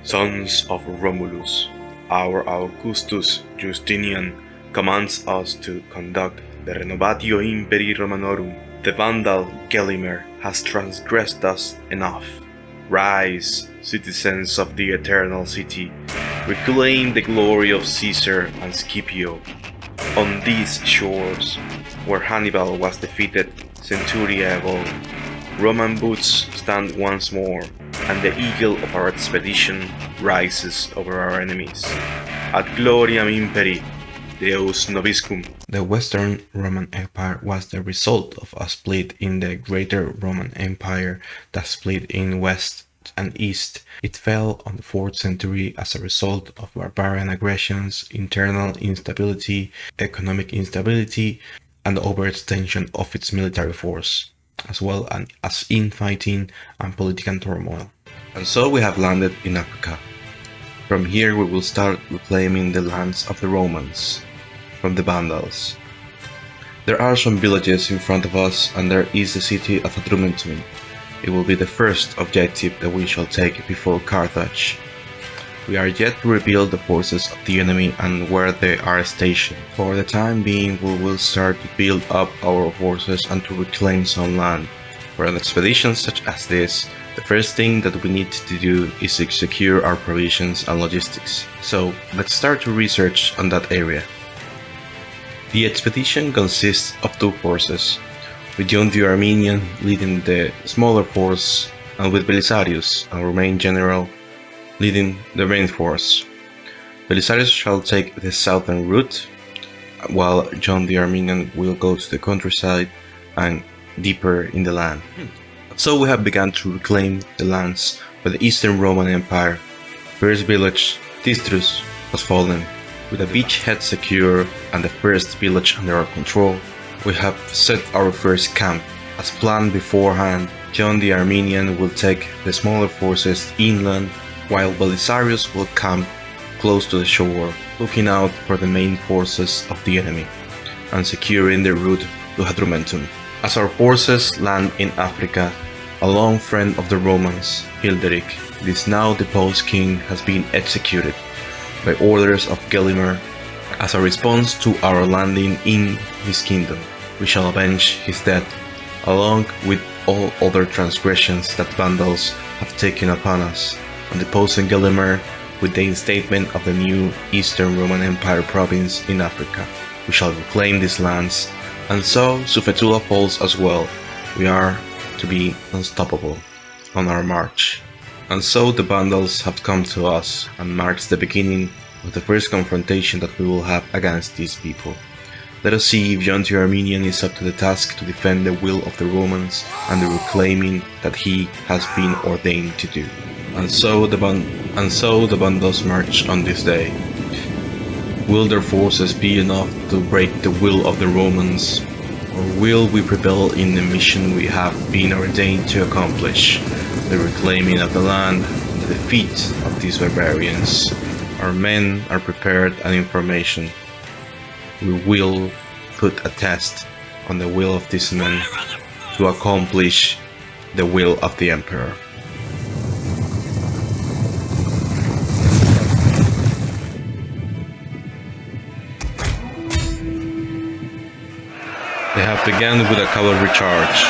Sons of Romulus, our Augustus Justinian commands us to conduct the Renovatio Imperii Romanorum. The Vandal Gelimer has transgressed us enough. Rise, citizens of the eternal city, reclaim the glory of Caesar and Scipio. On these shores, where Hannibal was defeated, Centuria evolved. Roman boots stand once more, and the eagle of our expedition rises over our enemies. Ad gloriam imperii, Deus nobiscum. The Western Roman Empire was the result of a split in the Greater Roman Empire that split in West and East. It fell on the 4th century as a result of barbarian aggressions, internal instability, economic instability, and the overextension of its military force, as well as infighting and political turmoil. And so we have landed in Africa. From here we will start reclaiming the lands of the Romans from the Vandals. There are some villages in front of us, and there is the city of Adrumentum. It will be the first objective that we shall take before Carthage. We are yet to reveal the forces of the enemy and where they are stationed. For the time being, we will start to build up our forces and to reclaim some land. For an expedition such as this, the first thing that we need to do is to secure our provisions and logistics. So let's start to research on that area. The expedition consists of two forces, with John the Armenian leading the smaller force and with Belisarius, our main general, leading the main force. Belisarius shall take the southern route, while John the Armenian will go to the countryside and deeper in the land. So we have begun to reclaim the lands of the Eastern Roman Empire. First village, Tistrus, has fallen. With a beachhead secure and the first village under our control, we have set our first camp. As planned beforehand, John the Armenian will take the smaller forces inland, while Belisarius will camp close to the shore, looking out for the main forces of the enemy, and securing the route to Hadrumentum. As our forces land in Africa, a long friend of the Romans, Hilderic, this now deposed king, has been executed by orders of Gelimer. As a response to our landing in his kingdom, we shall avenge his death, along with all other transgressions that Vandals have taken upon us, and deposing Gelimer with the instatement of the new Eastern Roman Empire province in Africa. We shall reclaim these lands, and so Sufetula falls as well. We are to be unstoppable on our march. And so the Vandals have come to us, and marks the beginning of the first confrontation that we will have against these people. Let us see if John the Armenian is up to the task to defend the will of the Romans and the reclaiming that he has been ordained to do. And so the Vandals march on this day. Will their forces be enough to break the will of the Romans, or will we prevail in the mission we have been ordained to accomplish, the reclaiming of the land and the defeat of these barbarians? Our men are prepared and in formation. We will put a test on the will of these men to accomplish the will of the Emperor. They have begun with a cavalry charge.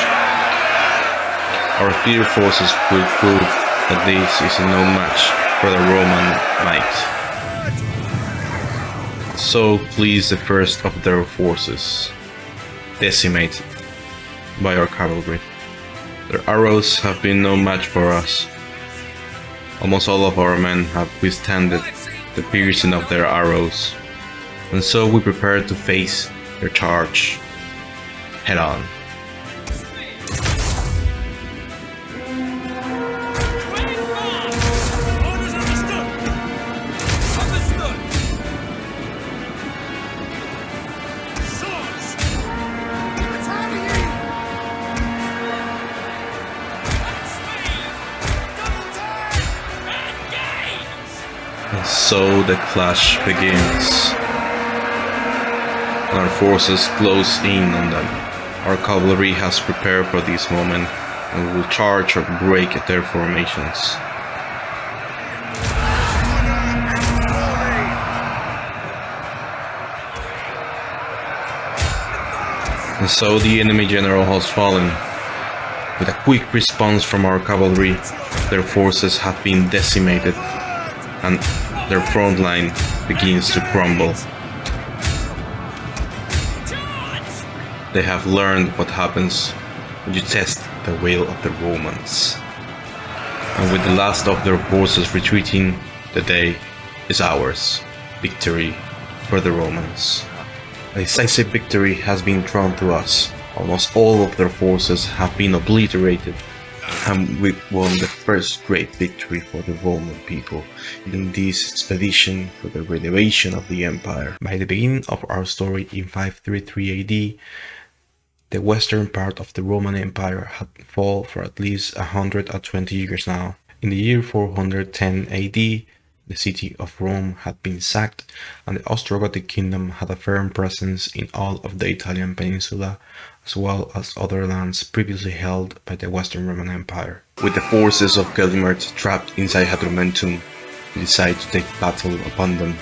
Our clear forces will prove that this is no match for the Roman might. So please the first of their forces, decimated by our cavalry. Their arrows have been no match for us. Almost all of our men have withstanded the piercing of their arrows, and so we prepare to face their charge head on. And so the clash begins. Our forces close in on them. Our cavalry has prepared for this moment and will charge or break their formations. And so the enemy general has fallen. With a quick response from our cavalry, their forces have been decimated, and their front line begins to crumble. They have learned what happens when you test the will of the Romans. And with the last of their forces retreating, the day is ours. Victory for the Romans. A decisive victory has been thrown to us. Almost all of their forces have been obliterated, and we won the first great victory for the Roman people in this expedition for the renovation of the empire. By the beginning of our story in 533 AD, the western part of the Roman Empire had fallen for at least 120 years now. In the year 410 AD, the city of Rome had been sacked, and the Ostrogothic kingdom had a firm presence in all of the Italian peninsula, as well as other lands previously held by the Western Roman Empire. With the forces of Gelimert trapped inside Hadrumetum, we decide to take battle upon them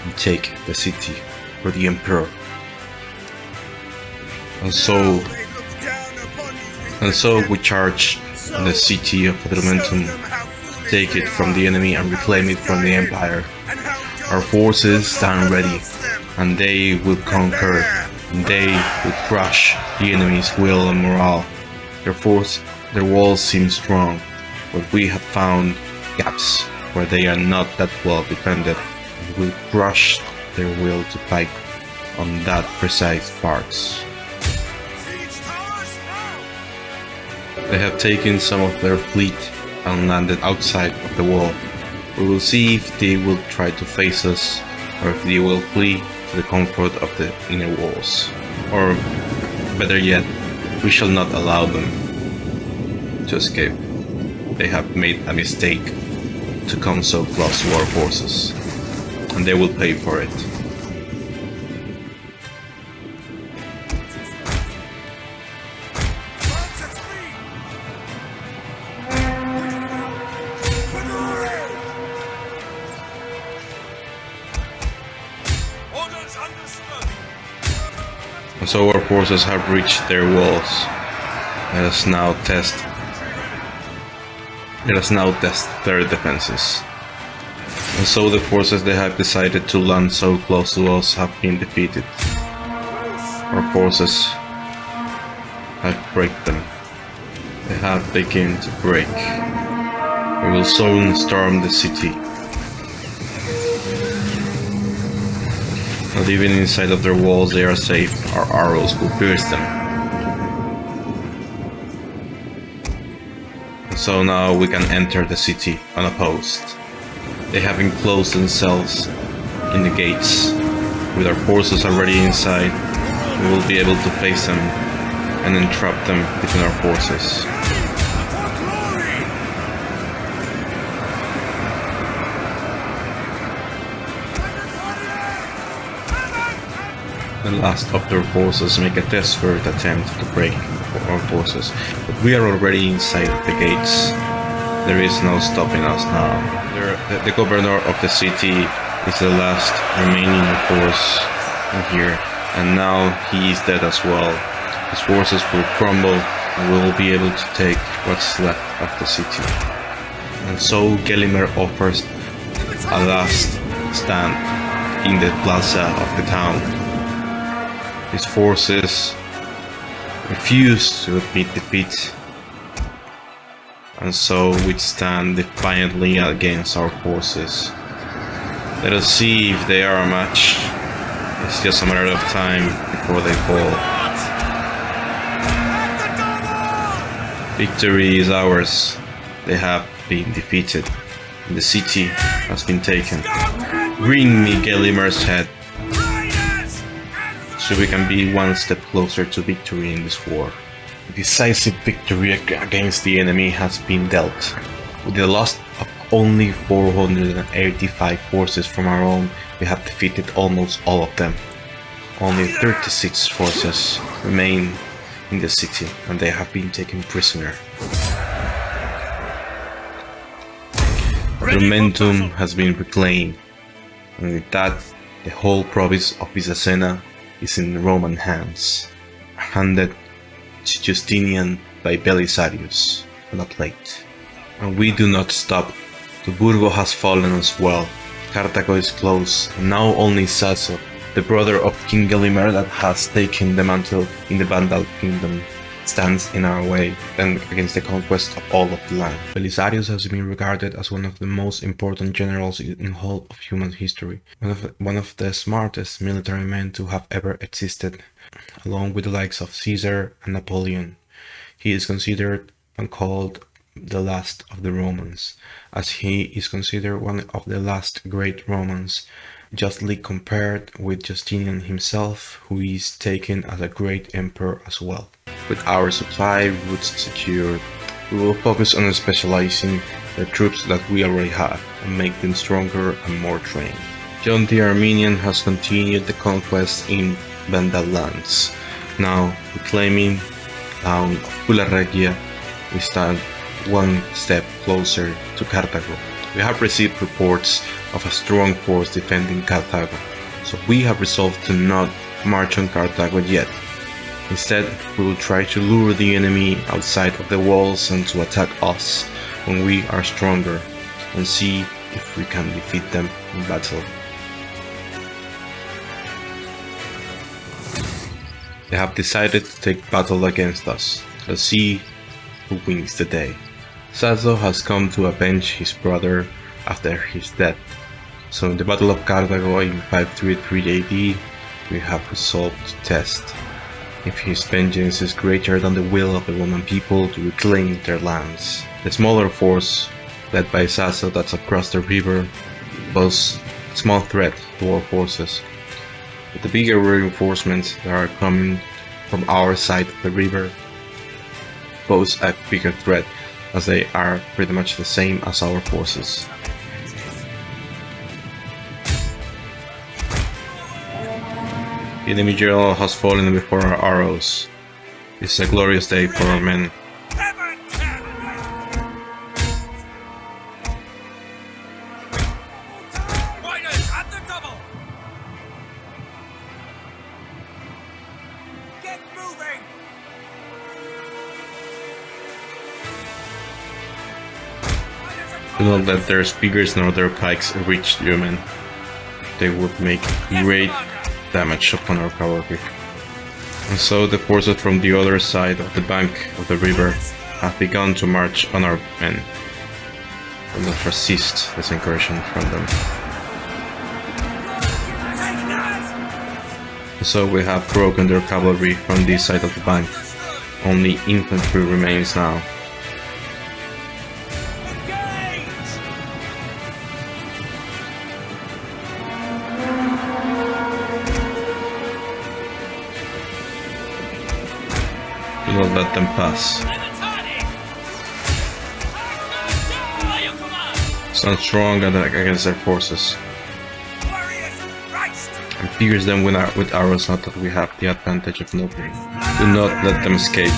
and take the city for the emperor. And so we charge on the city of Hadrumetum, take it from the enemy and reclaim it from the empire. Our forces stand ready, and they will conquer, and they will crush the enemy's will and morale. Their walls seem strong, but we have found gaps where they are not that well defended, and will crush their will to fight on that precise parts. They have taken some of their fleet and landed outside of the wall. We will see if they will try to face us, or if they will flee to the comfort of the inner walls. Or, better yet, we shall not allow them to escape. They have made a mistake to come so close to our forces, and they will pay for it. And so our forces have reached their walls. Let us now test their defenses. And so the forces they have decided to land so close to us have been defeated. Our forces have break them. They have begun to break. We will soon storm the city. Not even inside of their walls they are safe. Our arrows will pierce them. And so now we can enter the city unopposed. They have enclosed themselves in the gates. With our forces already inside, we will be able to face them and entrap them between our forces. The last of their forces make a desperate attempt to break our forces, but we are already inside the gates. There is no stopping us now. The governor of the city is the last remaining force in here, and now he is dead as well. His forces will crumble, and we will be able to take what's left of the city. And so Gelimer offers a last stand in the plaza of the town. His forces refuse to admit defeat, and so we stand defiantly against our forces. Let us see if they are a match. It's just a matter of time before they fall. Victory is ours. They have been defeated, and the city has been taken. Bring me Gelimer's head, so we can be one step closer to victory in this war. A decisive victory against the enemy has been dealt. With the loss of only 485 forces from our own, we have defeated almost all of them. Only 36 forces remain in the city, and they have been taken prisoner. Hadrumetum has been reclaimed, and with that, the whole province of Bizacena is in Roman hands. handed to Justinian by Belisarius on a plate. And we do not stop. Tuburgo has fallen as well. Carthago is close, and now only Sasso, the brother of King Gelimer that has taken the mantle in the Vandal kingdom, stands in our way and against the conquest of all of the land. Belisarius has been regarded as one of the most important generals in the whole of human history, one of the smartest military men to have ever existed, along with the likes of Caesar and Napoleon. He is considered and called the last of the Romans, as he is considered one of the last great Romans, justly compared with Justinian himself, who is taken as a great emperor as well. With our supply routes secured, we will focus on specializing the troops that we already have and make them stronger and more trained. John the Armenian has continued the conquest in Vandal lands. Now, reclaiming town of Pula Regia, we stand one step closer to Carthago. We have received reports of a strong force defending Carthago, so we have resolved to not march on Carthago yet. Instead, we will try to lure the enemy outside of the walls and to attack us when we are stronger, and see if we can defeat them in battle. They have decided to take battle against us. Let's see who wins the day. Sasso has come to avenge his brother after his death, so in the Battle of Carthago in 533 AD, we have resolved to test if his vengeance is greater than the will of the Roman people to reclaim their lands. The smaller force, led by Sasso that's across the river, pose a small threat to our forces, but the bigger reinforcements that are coming from our side of the river pose a bigger threat, as they are pretty much the same as our forces. The enemy general has fallen before our arrows. This is a glorious day for our men. Do not let their spears nor their pikes reach your men. They would make great damage upon our cavalry. And so the forces from the other side of the bank of the river have begun to march on our men. We must resist this incursion from them. And so we have broken their cavalry from this side of the bank. Only infantry remains now. Do not let them pass. Stand strong against their forces and pierce them with arrows, not that we have the advantage of nobody. Do not let them escape.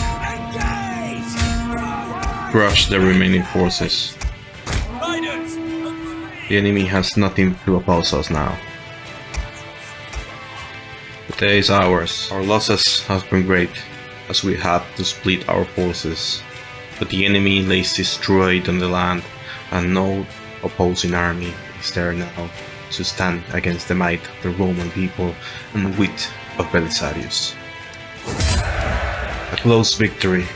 Crush the remaining forces. The enemy has nothing to oppose us now. The day is ours. Our losses have been great, as we had to split our forces, but the enemy lays destroyed on the land, and no opposing army is there now to stand against the might of the Roman people and the wit of Belisarius. A close victory.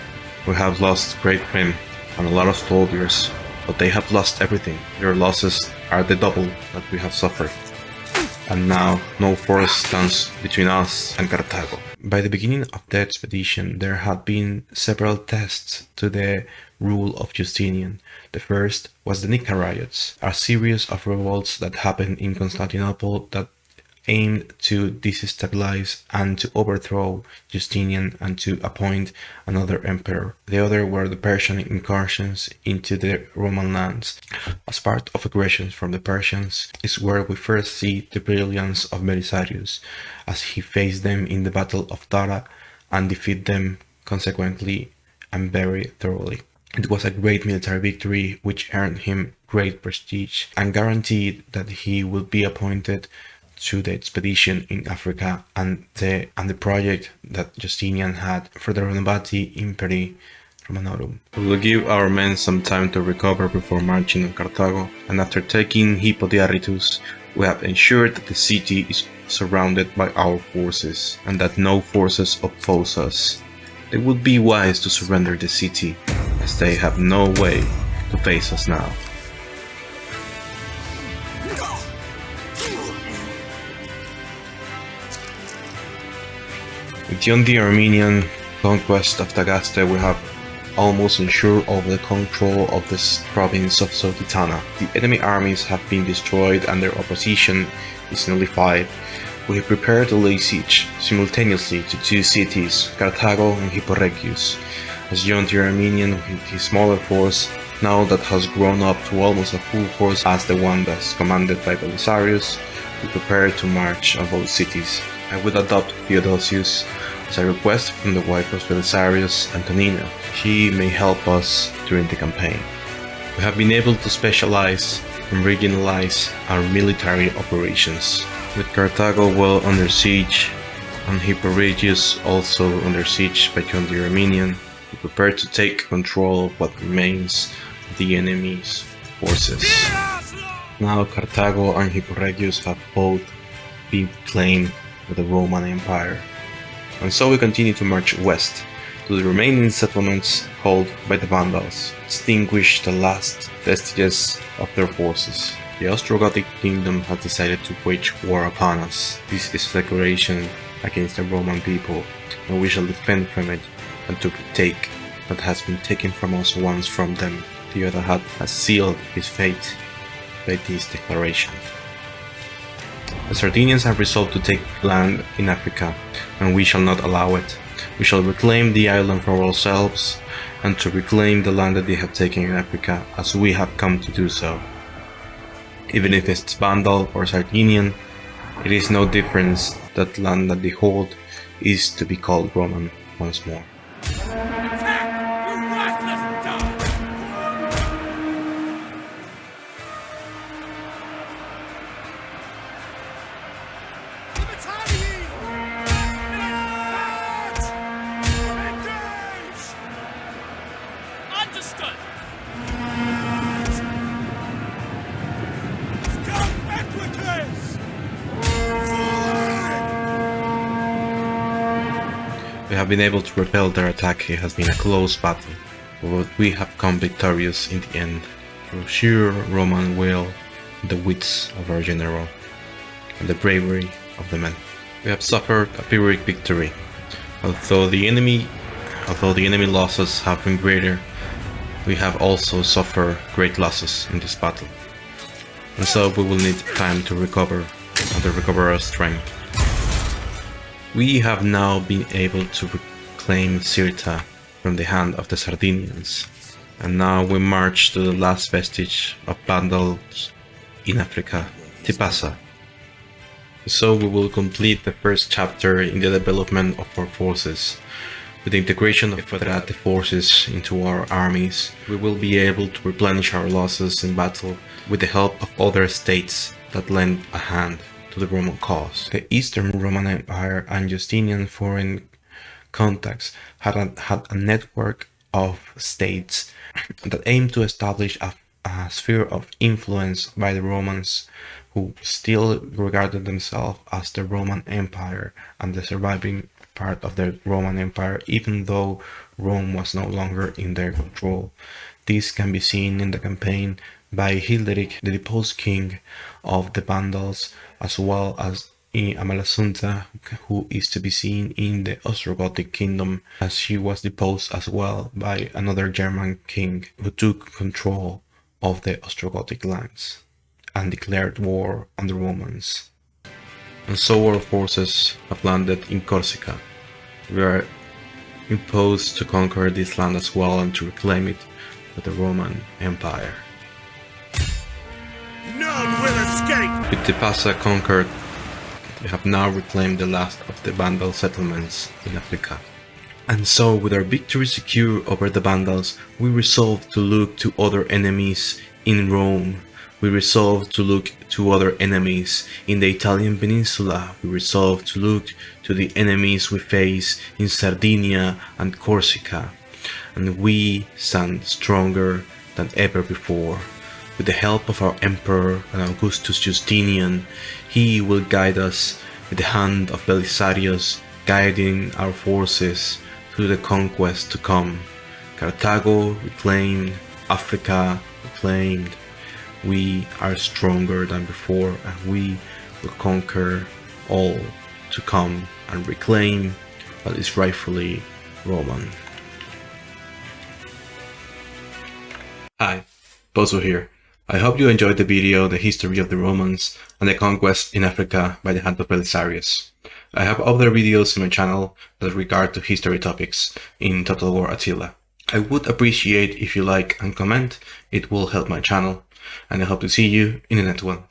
We have lost great men and a lot of soldiers, but they have lost everything. Their losses are the double that we have suffered. And now no force stands between us and Carthago. By the beginning of the expedition, there had been several tests to the rule of Justinian. The first was the Nika riots, a series of revolts that happened in Constantinople that aimed to destabilize and to overthrow Justinian and to appoint another emperor. The other were the Persian incursions into the Roman lands. As part of aggressions from the Persians is where we first see the brilliance of Belisarius, as he faced them in the Battle of Tara and defeated them consequently and very thoroughly. It was a great military victory which earned him great prestige and guaranteed that he would be appointed to the expedition in Africa and the project that Justinian had for the Renovati Imperii Romanorum. We will give our men some time to recover before marching on Carthago, and after taking Hippodiarritus, we have ensured that the city is surrounded by our forces and that no forces oppose us. It would be wise to surrender the city, as they have no way to face us now. Beyond the Armenian conquest of Tagaste, we have almost ensured over the control of this province of Sogitana. The enemy armies have been destroyed and their opposition is nullified. We have prepared to lay siege simultaneously to two cities, Carthago and Hipporegius. As John the Armenian with his smaller force, now that has grown up to almost a full force as the one that's commanded by Belisarius, we prepare to march on both cities. I would adopt Theodosius as a request from the wife of Belisarius, Antonina. She may help us during the campaign. We have been able to specialize and regionalize our military operations. With Carthago well under siege and Hipporegius also under siege by John the Armenian, we prepare to take control of what remains of the enemy's forces. Now Carthago and Hipporegius have both been claimed by the Roman Empire, and so we continue to march west to the remaining settlements held by the Vandals, extinguish the last vestiges of their forces. The Ostrogothic kingdom has decided to wage war upon us. This is a declaration against the Roman people, and we shall defend from it and to take what has been taken from us once from them. The other has sealed his fate by this declaration. The Sardinians have resolved to take land in Africa, and we shall not allow it. We shall reclaim the island for ourselves, and to reclaim the land that they have taken in Africa, as we have come to do so. Even if it's Vandal or Sardinian, it is no difference that land that they hold is to be called Roman once more. We have been able to repel their attack. It has been a close battle, but we have come victorious in the end through sheer Roman will, the wits of our general, and the bravery of the men. We have suffered a Pyrrhic victory. Although the enemy losses have been greater, we have also suffered great losses in this battle, and so we will need time to recover and to recover our strength. We have now been able to reclaim Cirta from the hand of the Sardinians, and now we march to the last vestige of Vandals in Africa, Tipasa. So we will complete the first chapter in the development of our forces. With the integration of Federate forces into our armies, we will be able to replenish our losses in battle with the help of other states that lend a hand to the Roman cause. The Eastern Roman Empire and Justinian foreign contacts had a network of states that aimed to establish a sphere of influence by the Romans, who still regarded themselves as the Roman Empire and the surviving part of the Roman Empire, even though Rome was no longer in their control. This can be seen in the campaign by Hilderic, the deposed king of the Vandals, as well as in Amalasuntha, who is to be seen in the Ostrogothic kingdom, as she was deposed as well by another German king who took control of the Ostrogothic lands and declared war on the Romans. And so our forces have landed in Corsica. We are imposed to conquer this land as well and to reclaim it for the Roman Empire. None will escape! With Tipasa conquered, we have now reclaimed the last of the Vandal settlements in Africa. And so, with our victory secure over the Vandals, we resolve to look to other enemies in Rome We resolved to look to other enemies in the Italian peninsula. We resolved to look to the enemies we face in Sardinia and Corsica. And we stand stronger than ever before. With the help of our Emperor and Augustus Justinian, he will guide us with the hand of Belisarius, guiding our forces through the conquest to come. Carthago reclaimed, Africa reclaimed. We are stronger than before, and we will conquer all to come and reclaim what is rightfully Roman. Hi, Bozo here. I hope you enjoyed the video, the history of the Romans and the conquest in Africa by the hand of Belisarius. I have other videos in my channel that regard to history topics in Total War Attila. I would appreciate if you like and comment, it will help my channel, and I hope to see you in the next one.